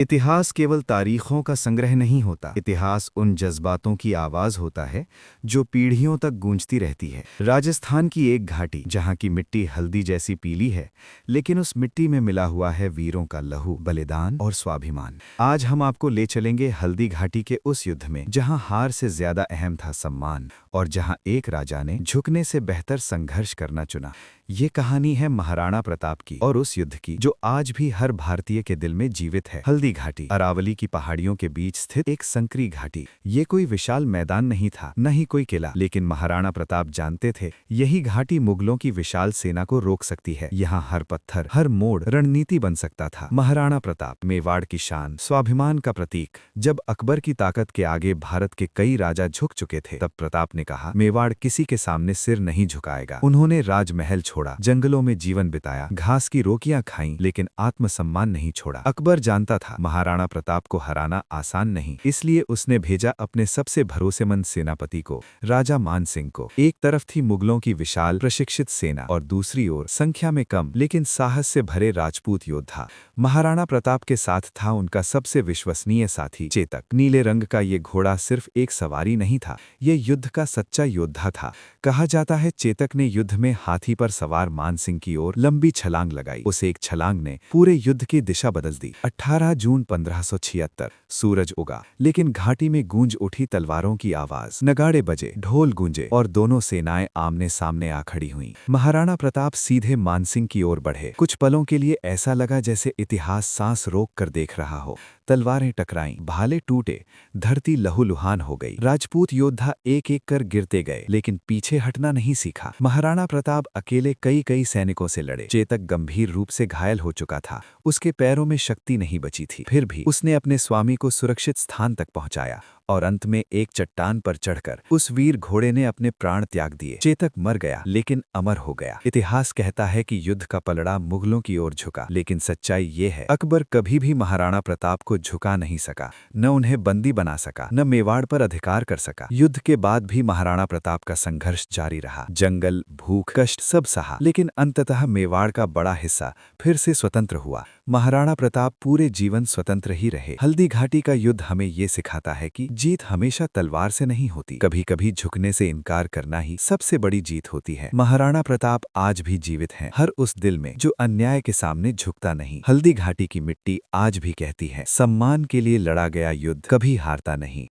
इतिहास केवल तारीखों का संग्रह नहीं होता। इतिहास उन जज्बातों की आवाज़ होता है जो पीढ़ियों तक गूंजती रहती है। राजस्थान की एक घाटी जहाँ की मिट्टी हल्दी जैसी पीली है, लेकिन उस मिट्टी में मिला हुआ है वीरों का लहू, बलिदान और स्वाभिमान। आज हम आपको ले चलेंगे हल्दी घाटी के उस युद्ध में जहाँ हार से ज्यादा अहम था सम्मान, और जहाँ एक राजा ने झुकने से बेहतर संघर्ष करना चुना। ये कहानी है महाराणा प्रताप की और उस युद्ध की जो आज भी हर भारतीय के दिल में जीवित है। हल्दी घाटी अरावली की पहाड़ियों के बीच स्थित एक संकरी घाटी। ये कोई विशाल मैदान नहीं था, न ही कोई किला, लेकिन महाराणा प्रताप जानते थे यही घाटी मुगलों की विशाल सेना को रोक सकती है। यहाँ हर पत्थर, हर मोड़ रणनीति बन सकता था। महाराणा प्रताप मेवाड़ की शान, स्वाभिमान का प्रतीक। जब अकबर की ताकत के आगे भारत के कई राजा झुक चुके थे, तब प्रताप ने कहा, मेवाड़ किसी के सामने सिर नहीं झुकाएगा। उन्होंने राजमहल छोड़ा, जंगलों में जीवन बिताया, घास की रोटियां खाईं, लेकिन आत्मसम्मान नहीं छोड़ा। अकबर जानता था महाराणा प्रताप को हराना आसान नहीं, इसलिए उसने भेजा अपने सबसे भरोसेमंद सेनापति को, राजा मान सिंह को। एक तरफ थी मुगलों की विशाल प्रशिक्षित सेना और दूसरी ओर संख्या में कम लेकिन साहस से भरे राजपूत योद्धा। महाराणा प्रताप के साथ था उनका सबसे विश्वसनीय साथी चेतक। नीले रंग का ये घोड़ा सिर्फ एक सवारी नहीं था, ये युद्ध का सच्चा योद्धा था। कहा जाता है चेतक ने युद्ध में हाथी पर सवार मान सिंह की ओर लंबी छलांग लगाई। उस एक छलांग ने पूरे युद्ध की दिशा बदल दी। 18 जून 1576 सूरज उगा, लेकिन घाटी में गूंज उठी तलवारों की आवाज। नगाड़े बजे, ढोल गूंजे और दोनों सेनाएं आमने सामने आ खड़ी हुईं। महाराणा प्रताप सीधे मान सिंह की ओर बढ़े। कुछ पलों के लिए ऐसा लगा जैसे इतिहास सांस रोक कर देख रहा हो। तलवारें टकराईं, भाले टूटे, धरती लहूलुहान हो गई। राजपूत योद्धा एक एक कर गिरते गए, लेकिन पीछे हटना नहीं सीखा। महाराणा प्रताप अकेले कई सैनिकों से लड़े। चेतक गंभीर रूप से घायल हो चुका था, उसके पैरों में शक्ति नहीं बची थी। फिर भी उसने अपने स्वामी को सुरक्षित स्थान तक पहुंचाया और अंत में एक चट्टान पर चढ़कर उस वीर घोड़े ने अपने प्राण त्याग दिए। चेतक मर गया, लेकिन अमर हो गया। इतिहास कहता है कि युद्ध का पलड़ा मुगलों की ओर झुका, लेकिन सच्चाई ये है, अकबर कभी भी महाराणा प्रताप को झुका नहीं सका, न उन्हें बंदी बना सका, न मेवाड़ पर अधिकार कर सका। युद्ध के बाद भी महाराणा प्रताप का संघर्ष जारी रहा। जंगल, भूख, कष्ट सब सहा, लेकिन अंततः मेवाड़ का बड़ा हिस्सा फिर से स्वतंत्र हुआ। महाराणा प्रताप पूरे जीवन स्वतंत्र ही रहे। हल्दी घाटी का युद्ध हमें ये सिखाता है कि जीत हमेशा तलवार से नहीं होती, कभी कभी झुकने से इनकार करना ही सबसे बड़ी जीत होती है। महाराणा प्रताप आज भी जीवित हैं, हर उस दिल में जो अन्याय के सामने झुकता नहीं। हल्दी घाटी की मिट्टी आज भी कहती है, सम्मान के लिए लड़ा गया युद्ध कभी हारता नहीं।